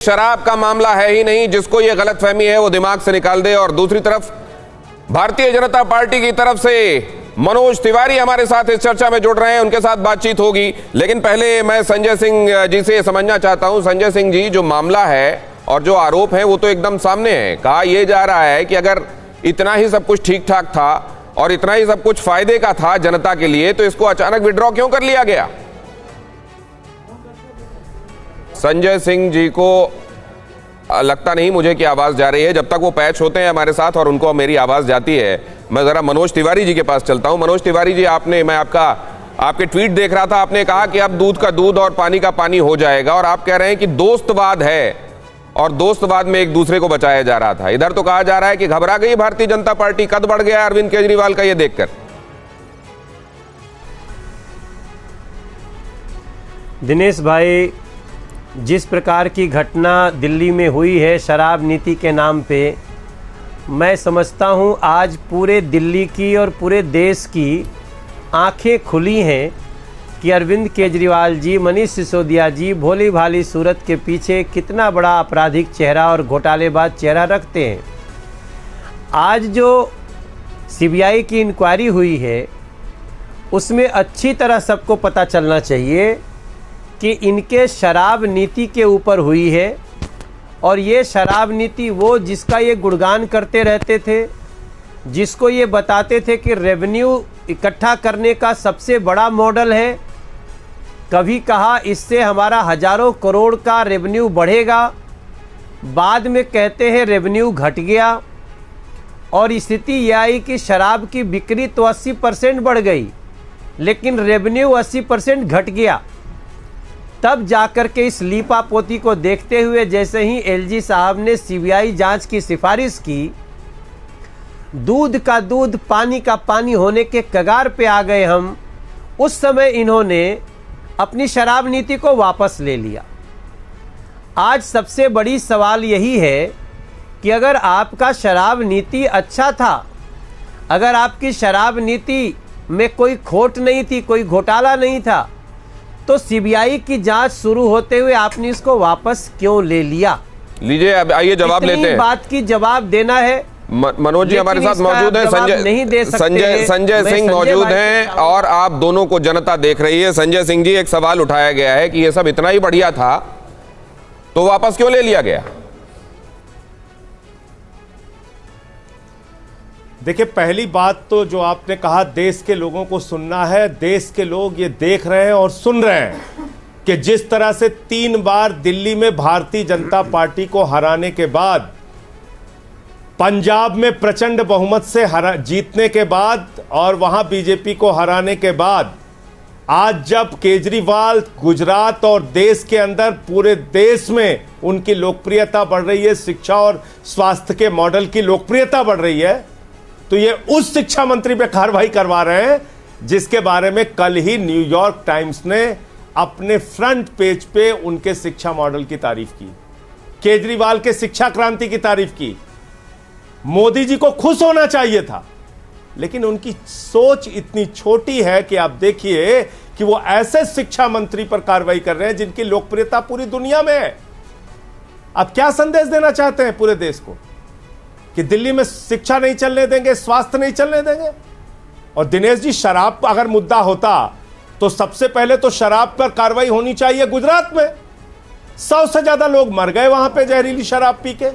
शराब का मामला है ही नहीं, जिसको ये गलतफहमी है वो दिमाग से निकाल दे। और दूसरी तरफ भारतीय जनता पार्टी की तरफ से मनोज तिवारी हमारे साथ इस चर्चा में जुड़ रहे हैं, उनके साथ बातचीत होगी। लेकिन पहले मैं संजय सिंह जी से समझना चाहता हूं। संजय सिंह जी, जो मामला है और जो आरोप है वो तो एकदम सामने है। कहा यह जा रहा है कि अगर इतना ही सब कुछ ठीक ठाक था और इतना ही सब कुछ फायदे का था जनता के लिए, तो इसको अचानक विड्रॉ क्यों कर लिया गया? संजय सिंह जी को लगता नहीं मुझे कि आवाज जा रही है। जब तक वो पैच होते हैं हमारे साथ और उनको मेरी आवाज जाती है, मैं जरा मनोज तिवारी जी के पास चलता हूं। मनोज तिवारी जी, मैं आपके ट्वीट देख रहा था। आपने कहा कि अब दूध का दूध और पानी का पानी हो जाएगा, और आप कह रहे हैं कि दोस्तवाद है और दोस्तवाद में एक दूसरे को बचाया जा रहा था। इधर तो कहा जा रहा है कि घबरा गई भारतीय जनता पार्टी, कद बढ़ गया अरविंद केजरीवाल का ये देखकर। दिनेश भाई, जिस प्रकार की घटना दिल्ली में हुई है शराब नीति के नाम पे, मैं समझता हूँ आज पूरे दिल्ली की और पूरे देश की आंखें खुली हैं कि अरविंद केजरीवाल जी, मनीष सिसोदिया जी भोली भाली सूरत के पीछे कितना बड़ा आपराधिक चेहरा और घोटालेबाज चेहरा रखते हैं। आज जो सीबीआई की इंक्वायरी हुई है उसमें अच्छी तरह सबको पता चलना चाहिए कि इनके शराब नीति के ऊपर हुई है, और ये शराब नीति वो जिसका ये गुणगान करते रहते थे, जिसको ये बताते थे कि रेवेन्यू इकट्ठा करने का सबसे बड़ा मॉडल है। कभी कहा इससे हमारा हजारों करोड़ का रेवेन्यू बढ़ेगा, बाद में कहते हैं रेवेन्यू घट गया, और स्थिति यह आई कि शराब की बिक्री तो 80% बढ़ गई लेकिन रेवेन्यू 80% घट गया। तब जाकर के इस लीपापोती को देखते हुए जैसे ही एलजी साहब ने सीबीआई जांच की सिफारिश की, दूध का दूध पानी का पानी होने के कगार पे आ गए हम। उस समय इन्होंने अपनी शराब नीति को वापस ले लिया। आज सबसे बड़ी सवाल यही है कि अगर आपका शराब नीति अच्छा था, अगर आपकी शराब नीति में कोई खोट नहीं थी, कोई घोटाला नहीं था, तो सीबीआई की जांच शुरू होते हुए आपने इसको वापस क्यों ले लिया? लीजिए, अब आइए जवाब लेते हैं। बात की जवाब देना है। मनोज जी हमारे साथ मौजूद हैं, संजय सिंह मौजूद हैं, और आप दोनों को जनता देख रही है। संजय सिंह जी, एक सवाल उठाया गया है कि ये सब इतना ही बढ़िया था तो वापस क्यों ले लिया गया? देखिए, पहली बात तो जो आपने कहा देश के लोगों को सुनना है, देश के लोग ये देख रहे हैं और सुन रहे हैं कि जिस तरह से 3 बार दिल्ली में भारतीय जनता पार्टी को हराने के बाद, पंजाब में प्रचंड बहुमत से जीतने के बाद और वहां बीजेपी को हराने के बाद, आज जब केजरीवाल गुजरात और देश के अंदर पूरे देश में उनकी लोकप्रियता बढ़ रही है, शिक्षा और स्वास्थ्य के मॉडल की लोकप्रियता बढ़ रही है, तो ये उस शिक्षा मंत्री पे कार्रवाई करवा रहे हैं जिसके बारे में कल ही न्यूयॉर्क टाइम्स ने अपने फ्रंट पेज पे उनके शिक्षा मॉडल की तारीफ की, केजरीवाल के शिक्षा क्रांति की तारीफ की। मोदी जी को खुश होना चाहिए था, लेकिन उनकी सोच इतनी छोटी है कि आप देखिए कि वो ऐसे शिक्षा मंत्री पर कार्रवाई कर रहे हैं जिनकी लोकप्रियता पूरी दुनिया में है। आप क्या संदेश देना चाहते हैं पूरे देश को कि दिल्ली में शिक्षा नहीं चलने देंगे, स्वास्थ्य नहीं चलने देंगे? और दिनेश जी, शराब अगर मुद्दा होता तो सबसे पहले तो शराब पर कार्रवाई होनी चाहिए। गुजरात में 100 से ज्यादा लोग मर गए वहां पे जहरीली शराब पी के।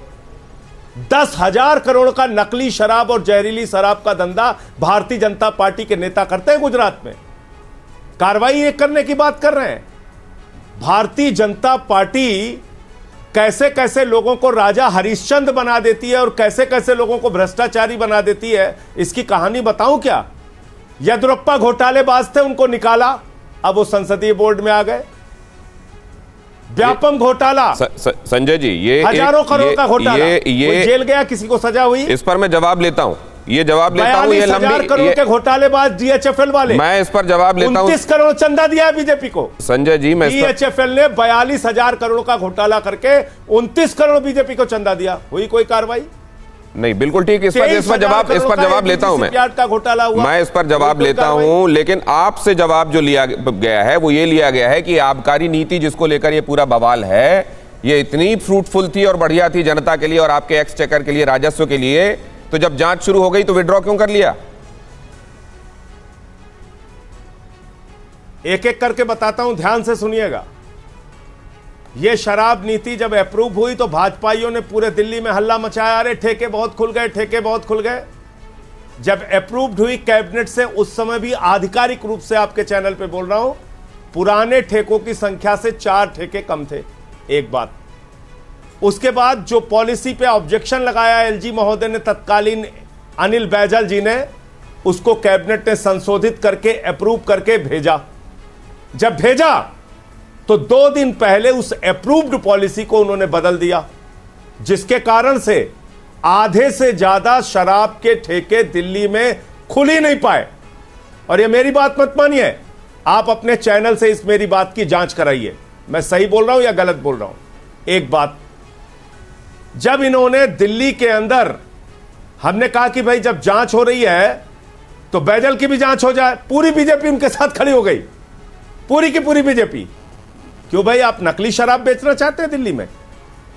10,000 करोड़ का नकली शराब और जहरीली शराब का धंधा भारतीय जनता पार्टी के नेता करते हैं गुजरात में। कार्रवाई ये करने की बात कर रहे हैं। भारतीय जनता पार्टी कैसे कैसे लोगों को राजा हरिश्चंद्र बना देती है और कैसे कैसे लोगों को भ्रष्टाचारी बना देती है, इसकी कहानी बताऊं क्या? येदियुरप्पा घोटालेबाज थे, उनको निकाला, अब वो संसदीय बोर्ड में आ गए। व्यापम घोटाला, संजय जी, ये हजारों करोड़ का घोटाला, ये जेल गया, किसी को सजा हुई? इस पर मैं जवाब लेता हूं, ये जवाब लेता हूं। ये 42,000 करोड़ के घोटालेबाज डीएचएफएल वाले, मैं इस पर जवाब लेता हूं। 29 करोड़ चंदा दिया है बीजेपी को। संजय जी, मैं डीएचएफएल ने 42,000 करोड़ का घोटाला करके 29 करोड़ बीजेपी को चंदा दिया, हुई कोई कार्रवाई नहीं? बिल्कुल ठीक। इस पर जवाब लेता हूं का घोटाला हुआ, मैं इस पर जवाब लेता हूं। लेकिन आपसे जवाब जो लिया गया है वो ये लिया गया है कि आबकारी नीति जिसको लेकर ये पूरा बवाल है, ये इतनी फ्रूटफुल थी और बढ़िया थी जनता के लिए और आपके एक्सचेकर के लिए, राजस्व के लिए, तो जब जांच शुरू हो गई तो विड्रॉ क्यों कर लिया? एक एक करके बताता हूं, ध्यान से सुनिएगा। यह शराब नीति जब अप्रूव हुई तो भाजपाइयों ने पूरे दिल्ली में हल्ला मचाया, अरे ठेके बहुत खुल गए, ठेके बहुत खुल गए। जब अप्रूव्ड हुई कैबिनेट से, उस समय भी आधिकारिक रूप से आपके चैनल पे बोल रहा हूं, पुराने ठेकों की संख्या से 4 ठेके कम थे। एक बात। उसके बाद जो पॉलिसी पे ऑब्जेक्शन लगाया एलजी महोदय ने, तत्कालीन अनिल बैजल जी ने, उसको कैबिनेट ने संशोधित करके अप्रूव करके भेजा। जब भेजा तो 2 दिन पहले उस अप्रूव्ड पॉलिसी को उन्होंने बदल दिया, जिसके कारण से आधे से ज्यादा शराब के ठेके दिल्ली में खुल ही नहीं पाए। और ये मेरी बात मत मानिए, आप अपने चैनल से इस मेरी बात की जांच कराइए, मैं सही बोल रहा हूं या गलत बोल रहा हूं। एक बात, जब इन्होंने दिल्ली के अंदर, हमने कहा कि भाई जब जांच हो रही है तो बैजल की भी जांच हो जाए, पूरी बीजेपी उनके साथ खड़ी हो गई, पूरी की पूरी बीजेपी। क्यों भाई, आप नकली शराब बेचना चाहते हैं दिल्ली में?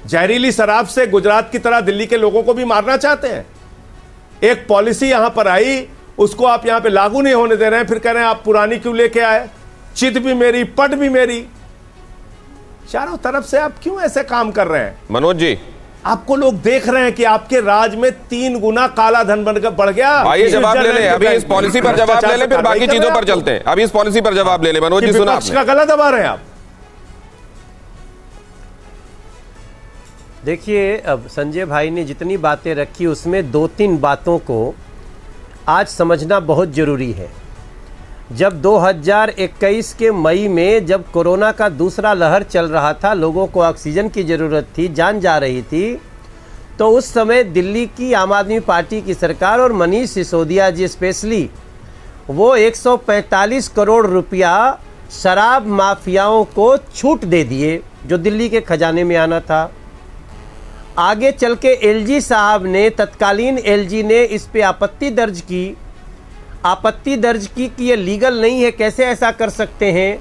जहरीली शराब से गुजरात की तरह दिल्ली के लोगों को भी मारना चाहते हैं? एक पॉलिसी यहां पर आई, उसको आप यहां पे लागू नहीं होने दे रहे हैं, फिर कह रहे हैं आप पुरानी क्यों लेके आए? चित भी मेरी, पट भी मेरी, चारों तरफ से आप क्यों ऐसे काम कर रहे हैं? मनोज जी, आपको लोग देख रहे हैं कि आपके राज में 3 गुना काला धन बढ़ गया। आइए जवाब ले ले, अभी इस पॉलिसी पर जवाब ले ले, फिर बाकी चीजों पर चलते हैं। अभी इस पॉलिसी पर जवाब ले ले। मनोज जी, सुना आपने? का गला दबा रहे हैं आप। देखिए, अब संजय भाई ने जितनी बातें रखी उसमें 2-3 बातों को आज समझना बहुत ज़रूरी है। जब 2021 के मई में जब कोरोना का दूसरा लहर चल रहा था, लोगों को ऑक्सीजन की ज़रूरत थी, जान जा रही थी, तो उस समय दिल्ली की आम आदमी पार्टी की सरकार और मनीष सिसोदिया जी स्पेशली, वो 145 करोड़ रुपया शराब माफियाओं को छूट दे दिए जो दिल्ली के खजाने में आना था। आगे चल के एलजी साहब ने, तत्कालीन एलजी ने इस पे आपत्ति दर्ज की कि ये लीगल नहीं है, कैसे ऐसा कर सकते हैं।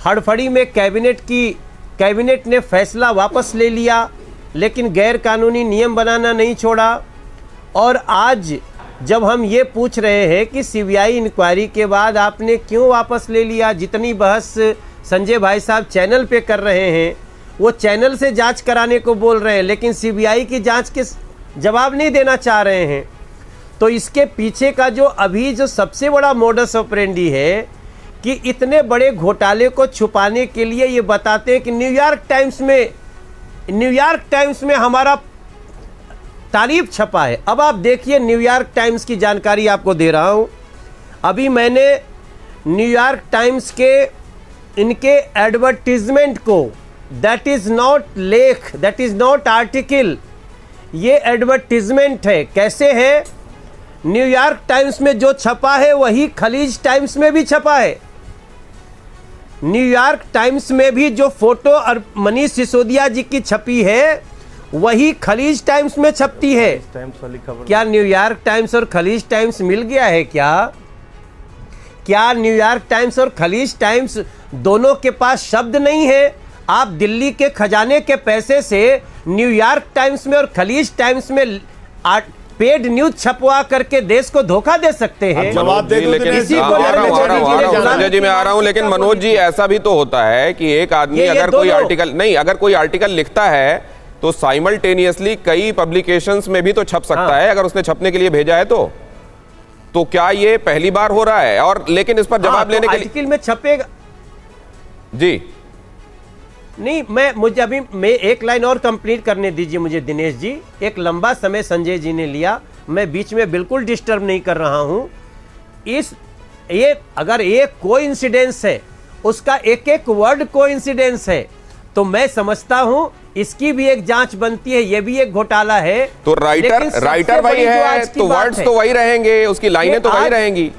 हड़फड़ी में कैबिनेट ने फैसला वापस ले लिया, लेकिन गैर कानूनी नियम बनाना नहीं छोड़ा। और आज जब हम ये पूछ रहे हैं कि सीबीआई इंक्वायरी के बाद आपने क्यों वापस ले लिया, जितनी बहस संजय भाई साहब चैनल पे कर रहे हैं, वो चैनल से जांच कराने को बोल रहे हैं, लेकिन सीबीआई की जांच के जवाब नहीं देना चाह रहे हैं। तो इसके पीछे का जो सबसे बड़ा मोडस ऑपरेंडी है कि इतने बड़े घोटाले को छुपाने के लिए ये बताते हैं कि न्यूयॉर्क टाइम्स में हमारा तारीफ छपा है। अब आप देखिए, न्यूयॉर्क टाइम्स की जानकारी आपको दे रहा हूं। अभी मैंने न्यूयॉर्क टाइम्स के इनके एडवर्टीजमेंट को, दैट इज नॉट आर्टिकल, ये एडवर्टीजमेंट है। कैसे है? न्यूयॉर्क टाइम्स में जो छपा है वही खलीज टाइम्स में भी छपा है। न्यूयॉर्क टाइम्स में भी जो फोटो और मनीष सिसोदिया जी की छपी है वही खलीज टाइम्स में छपती है। क्या न्यूयॉर्क टाइम्स और खलीज टाइम्स मिल गया है? क्या न्यूयॉर्क टाइम्स और खलीज टाइम्स दोनों के पास शब्द नहीं है? आप दिल्ली के खजाने के पैसे से न्यूयॉर्क टाइम्स में और खलीज टाइम्स में पेड न्यूज छपवा करके देश को धोखा दे सकते हैं। जवाब दे दो। संजय जी, मैं आ रहा हूं, लेकिन मनोज जी, ऐसा भी तो होता है कि एक आदमी अगर कोई आर्टिकल लिखता है तो साइमल्टेनियसली कई पब्लिकेशंस में भी तो छप सकता है, अगर उसने छपने के लिए भेजा है तो क्या ये पहली बार हो रहा है? और लेकिन इस पर जवाब लेने के लिए आर्टिकल में छपेगा जी नहीं, मैं एक लाइन और कंप्लीट करने दीजिए मुझे दिनेश जी। एक लंबा समय संजय जी ने लिया, मैं बीच में बिल्कुल डिस्टर्ब नहीं कर रहा हूं। अगर एक कोइंसिडेंस है, उसका एक वर्ड कोइंसिडेंस है, तो मैं समझता हूं इसकी भी एक जांच बनती है, ये भी एक घोटाला है। तो राइटर वही है तो वर्ड्स तो वही रहेंगे, उसकी लाइनें तो वही रहेंगी।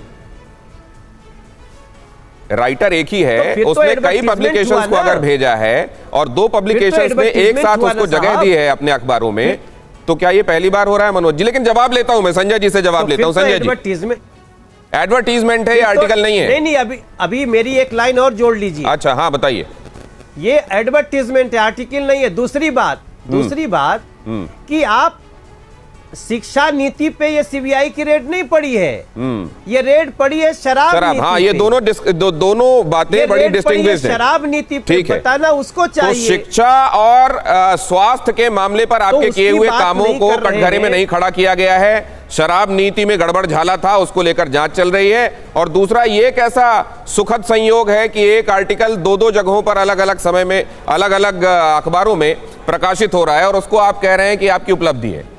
राइटर एक ही है, तो उसने कई पब्लिकेशंस को अगर भेजा है और 2 पब्लिकेशंस में एक साथ उसको जगह दी है अपने अखबारों में, तो क्या ये पहली बार हो रहा है मनोज जी? लेकिन जवाब लेता हूं मैं, संजय जी से जवाब लेता हूं। संजय जी, एडवर्टीजमेंट है, ये आर्टिकल नहीं है। नहीं, अभी मेरी एक लाइन और जोड़ लीजिए। अच्छा, हाँ बताइए। ये एडवर्टीजमेंट है, आर्टिकल नहीं है। दूसरी बात कि आप शिक्षा नीति पे ये सीबीआई की रेड नहीं पड़ी है, ये रेड पड़ी है शराब नीति हाँ, ये पे। दोनों बातें बड़ी डिस्टिंग्विश्ड हैं। शराब नीति पे बताना उसको चाहिए। तो शिक्षा और स्वास्थ्य के मामले पर आपके किए हुए कामों को कटघरे में नहीं खड़ा किया गया है। शराब नीति में गड़बड़ झाला था, उसको लेकर जांच चल रही है। और दूसरा, ये कैसा सुखद संयोग है कि एक आर्टिकल दो जगहों पर अलग अलग समय में अलग अलग अखबारों में प्रकाशित हो रहा है और उसको आप कह रहे हैं कि आपकी उपलब्धि है।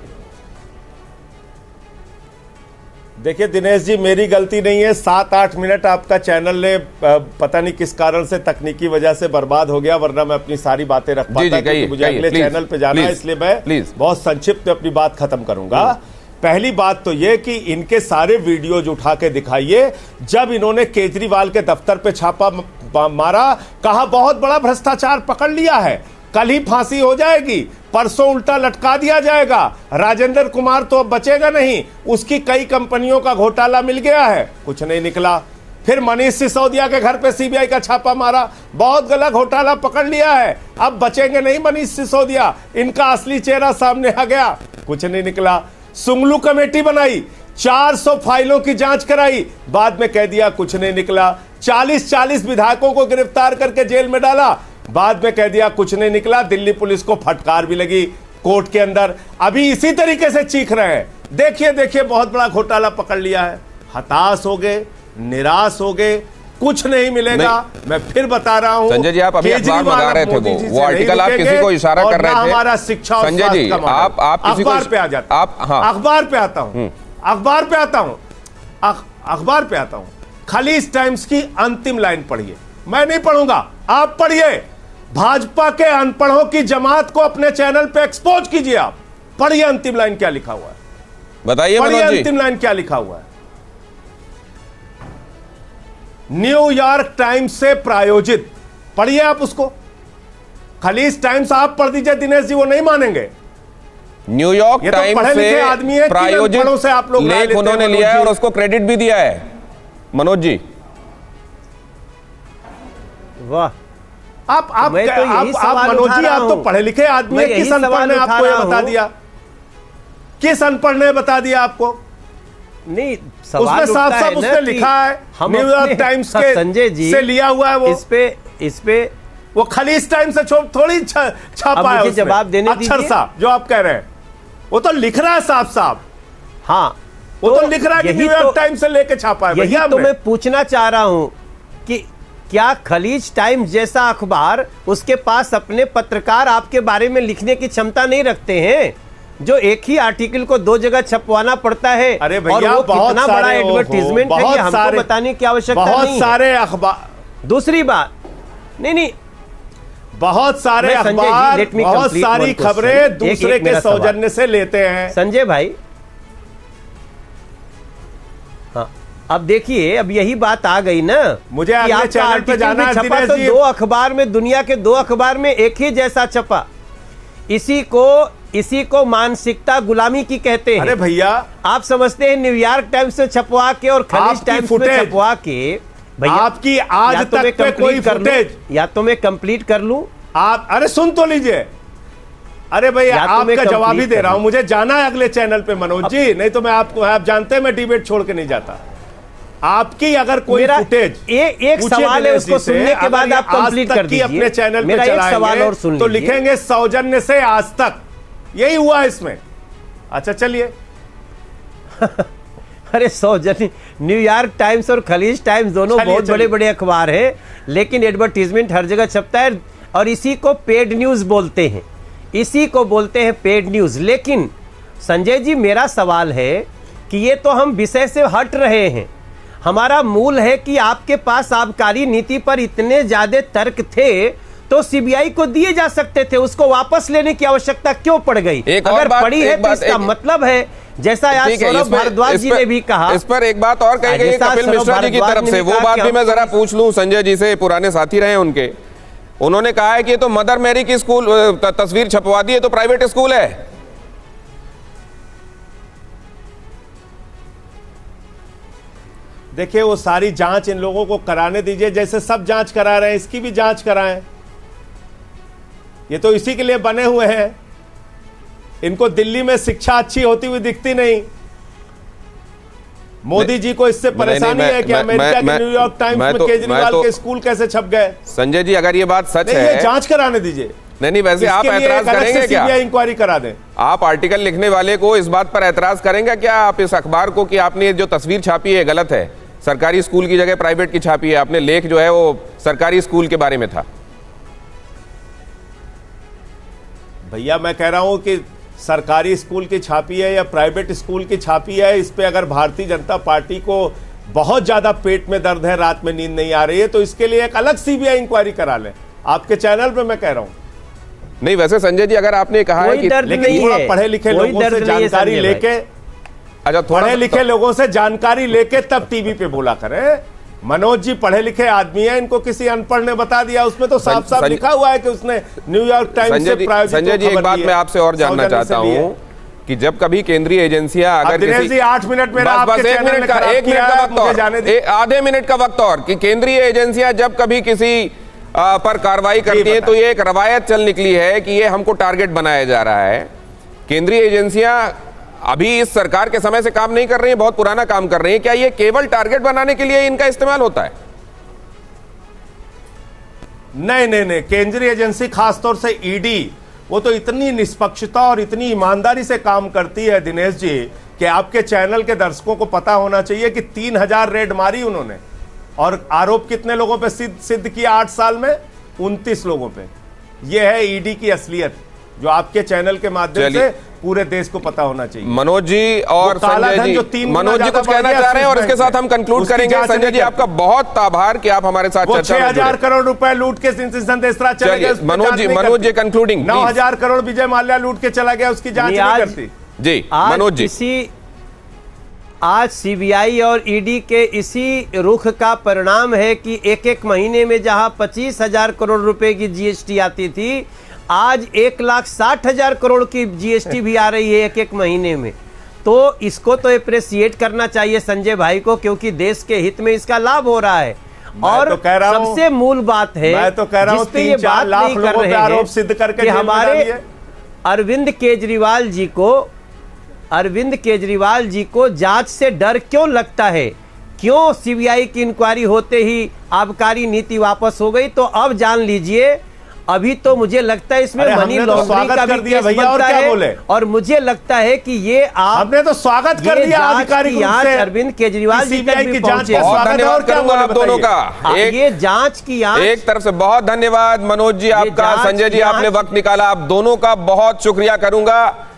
देखिए दिनेश जी, मेरी गलती नहीं है। 7-8 मिनट आपका चैनल ने पता नहीं किस कारण से तकनीकी वजह से बर्बाद हो गया, वरना मैं अपनी सारी बातें रख पाता, क्योंकि मुझे अगले चैनल पे जाना है, इसलिए मैं बहुत संक्षिप्त अपनी बात खत्म करूंगा। पहली बात तो यह कि इनके सारे वीडियोज उठा के दिखाइए। जब इन्होंने केजरीवाल के दफ्तर पे छापा मारा, कहा बहुत बड़ा भ्रष्टाचार पकड़ लिया है, कल ही फांसी हो जाएगी, परसों उल्टा लटका दिया जाएगा, राजेंद्र कुमार तो अब बचेगा नहीं, उसकी कई कंपनियों का घोटाला मिल गया है, कुछ नहीं निकला। फिर मनीष सिसोदिया के घर पे सीबीआई का छापा मारा, बहुत गलत घोटाला पकड़ लिया है, अब बचेंगे नहीं मनीष सिसोदिया, इनका असली चेहरा सामने आ गया, कुछ नहीं निकला। सुंगलू कमेटी बनाई, 400 फाइलों की जांच कराई, बाद में कह दिया कुछ नहीं निकला। 40 विधायकों को गिरफ्तार करके जेल में डाला, बाद में कह दिया कुछ नहीं निकला। दिल्ली पुलिस को फटकार भी लगी कोर्ट के अंदर, अभी इसी तरीके से चीख रहे हैं, देखिए देखिए बहुत बड़ा घोटाला पकड़ लिया है। हताश हो गए, निराश हो गए, कुछ नहीं मिलेगा। मैं फिर बता रहा हूं संजय जी, आप अभी अखबार मंगा रहे थे, वो आर्टिकल आप किसी को इशारा कर रहे थे। हमारा शिक्षा संजय जी, आप किसी को अखबार पे आ जाते, आप अखबार पे आता हूं, अखबार पे आता हूं। खलीज टाइम्स की अंतिम लाइन पढ़िए, मैं नहीं पढ़ूंगा, आप पढ़िए। भाजपा के अनपढ़ों की जमात को अपने चैनल पे एक्सपोज कीजिए। आप पढ़िए अंतिम लाइन क्या लिखा हुआ है, बताइए पढ़िए अंतिम लाइन क्या लिखा हुआ है। न्यूयॉर्क टाइम्स से प्रायोजित, पढ़िए आप उसको। खलीज टाइम्स आप पढ़ दीजिए दिनेश जी, वो नहीं मानेंगे। न्यूयॉर्क टाइम्स से आदमी है, प्रायोजित से आप लोग लेख उन्होंने लिया है और उसको क्रेडिट भी दिया है। मनोज जी, वाह, आप मनोज जी, आप तो पढ़े लिखे आदमी है। किस अनपढ़ ने आपको यह बता दिया? किस अनपढ़ ने बता दिया आपको? नहीं, उसमें साफ साफ उसने लिखा है, न्यूयॉर्क टाइम्स के संजय जी से लिया हुआ है वो। इस पे वो खलीज टाइम्स से थोड़ी छापा है, जवाब देने अक्षर साहब जो आप कह रहे हैं, वो तो लिख रहा है साफ साफ। हाँ, वो तो लिख रहा है कि न्यूयॉर्क टाइम्स से लेके छापा है। भैया तो मैं पूछना चाह रहा हूं कि क्या खलीज टाइम्स जैसा अखबार, उसके पास अपने पत्रकार आपके बारे में लिखने की क्षमता नहीं रखते हैं, जो एक ही आर्टिकल को 2 जगह छपवाना पड़ता है? अरे भैया, और वो कितना बड़ा एडवर्टीजमेंट है, ये हमको बताने की आवश्यकता नहीं है। बहुत सारे अखबार, दूसरी बात, नहीं, बहुत सारे अखबार, बहुत सारी खबरें दूसरे के सौजन्य से लेते हैं। संजय भाई, हाँ, अब देखिए, अब यही बात आ गई ना, मुझे अगले चैनल पे जाना है छपा तो 2 अखबार में, दुनिया के 2 अखबार में एक ही जैसा छपा। इसी को मानसिकता गुलामी की कहते हैं। अरे भैया, आप समझते हैं न्यूयॉर्क टाइम्स में छपवा के और खलीज टाइम्स में छपवा के, भैया आपकी आज तक पे कोई फुटेज, या तो मैं कंप्लीट कर लूं, आप अरे सुन तो लीजिए। अरे भैया, आपका जवाब ही दे रहा हूं, मुझे जाना है अगले चैनल पे मनोज जी, नहीं तो मैं आपको, आप जानते हैं मैं डिबेट छोड़ के नहीं जाता। आपकी अगर कोई फुटेज, एक सवाल है, उसको सुनने के बाद आप कंप्लीट कर दीजिए। अपने चैनल पे सवाल और सुन तो लिखेंगे सौजन्य से आज तक, यही हुआ इसमें। अच्छा चलिए। अरे सौजन्य, न्यूयॉर्क टाइम्स और खलीज टाइम्स दोनों बहुत बड़े बड़े अखबार हैं, लेकिन एडवर्टीजमेंट हर जगह छपता है और इसी को पेड न्यूज बोलते हैं, इसी को बोलते हैं पेड न्यूज। लेकिन संजय जी, मेरा सवाल है कि ये तो हम विषय से हट रहे हैं। हमारा मूल है कि आपके पास आबकारी नीति पर इतने ज्यादा तर्क थे तो सीबीआई को दिए जा सकते थे, उसको वापस लेने की आवश्यकता क्यों पड़ गई? अगर पड़ी है तो इसका मतलब है, जैसा आज सौरभ भारद्वाज जी ने भी कहा, इस पर एक बात और कही गई कपिल मिश्रा जी की तरफ से, वो बात भी मैं जरा पूछ लूं संजय जी से, पुराने साथी रहे उनके। उन्होंने कहा है कि ये तो मदर मैरी की स्कूल तस्वीर छपवा दी है, तो प्राइवेट स्कूल है। देखिए, वो सारी जांच इन लोगों को कराने दीजिए, जैसे सब जांच करा रहे हैं, इसकी भी जांच कराएं। ये तो इसी के लिए बने हुए हैं। इनको दिल्ली में शिक्षा अच्छी होती हुई दिखती नहीं। मोदी जी को इससे परेशानी है कि अमेरिका के न्यूयॉर्क टाइम्स में केजरीवाल के स्कूल कैसे छप गए। संजय जी, अगर ये बात सच है, ये जांच कराने दीजिए। नहीं, वैसे आप ऐतराज करेंगे क्या? इंक्वायरी करा दें। आप आर्टिकल लिखने वाले को इस बात पर ऐतराज करेंगे क्या, आप इस अखबार को, कि आपने जो तस्वीर छापी है गलत है, सरकारी स्कूल की जगह प्राइवेट की छापी है, आपने लेख जो है वो सरकारी स्कूल के बारे में था? भैया मैं कह रहा हूं कि सरकारी स्कूल की छापी है या प्राइवेट स्कूल की छापी है, इस पे अगर भारतीय जनता पार्टी को बहुत ज्यादा पेट में दर्द है, रात में नींद नहीं आ रही है, तो इसके लिए एक अलग सीबीआई इंक्वायरी करा लें। आपके चैनल पे मैं कह रहा हूं। नहीं, वैसे संजय जी, अगर आपने कहा है कि लेकिन थोड़ा पढ़े लिखे लोगों से जानकारी लेके, अच्छा, पढ़े लिखे लोगों से जानकारी लेके तब टीवी पे बोला करें। मनोज जी पढ़े लिखे आदमी हैं, इनको किसी अनपढ़ ने बता दिया, उसमें तो साफ साफ लिखा हुआ है कि उसने न्यूयॉर्क टाइम्स से प्रायोजित। संजय जी, एक बात मैं आपसे और जानना चाहता हूं कि जब कभी केंद्रीय एजेंसियां अगर दिनेश जी 8 मिनट मेरा बस 1 मिनट का वक्त और आधे मिनट का वक्त और, कि केंद्रीय एजेंसियां जब कभी किसी पर कार्रवाई करती है तो ये एक रवायत चल निकली है कि ये हमको टारगेट बनाया जा रहा है। केंद्रीय एजेंसियां अभी इस सरकार के समय से काम नहीं कर रही हैं, बहुत पुराना काम कर रही हैं। क्या ये केवल टारगेट बनाने के लिए इनका इस्तेमाल होता है? नहीं, केंद्रीय एजेंसी खासतौर से ईडी, वो तो इतनी निष्पक्षता और इतनी ईमानदारी से काम करती है दिनेश जी, कि आपके चैनल के दर्शकों को पता होना चाहिए कि 3000 रेड मारी उन्होंने, और आरोप कितने लोगों पे सिद्ध किया 8 साल में? 29 लोगों पे। यह है ईडी की असलियत, जो आपके चैनल के माध्यम से पूरे देश को पता होना चाहिए। मनोज जी और संजय जी, मनोज जी कुछ कहना चाह रहे हैं और इसके साथ हम कंक्लूड करेंगे। संजय जी, आपका बहुत आभार कि आप हमारे साथ चर्चा में जुड़े। 6000 करोड़ रुपए लूट के संदेशरा चले गए। मनोज जी कंक्लूडिंग। 9000 करोड़ विजय माल्या लूट के चला गया, उसकी जांच नहीं करती। जी मनोज जी, आज सीबीआई और ईडी के इसी रुख का परिणाम है कि एक महीने में जहां 25,000 करोड़ रुपए की जीएसटी आती थी, आज 1,60,000 करोड़ की जीएसटी भी आ रही है एक महीने में। तो इसको तो अप्रिशिएट करना चाहिए संजय भाई को, क्योंकि देश के हित में इसका लाभ हो रहा है। और सबसे मूल बात है, मैं तो कह रहा हूं 3-4 लाख लोगों पे आरोप सिद्ध करके कि हमारे अरविंद केजरीवाल जी को जांच से डर क्यों लगता है, क्यों सीबीआई की इंक्वायरी होते ही आबकारी नीति वापस हो गई। तो अब जान लीजिए, अभी तो मुझे लगता है इसमें मनी लॉन्ड्रिंग का भी केस बनता है, और मुझे लगता है कि ये आपने तो स्वागत कर दिया आधिकारिक रूप से। अरविंद केजरीवाल जी तक भी पहुंचे। बहुत धन्यवाद करूंगा आप दोनों का। ये जांच की एक तरफ से बहुत धन्यवाद मनोज जी आपका, संजय जी आपने वक्त निकाला, आप दोनों का बहुत शुक्रिया करूंगा।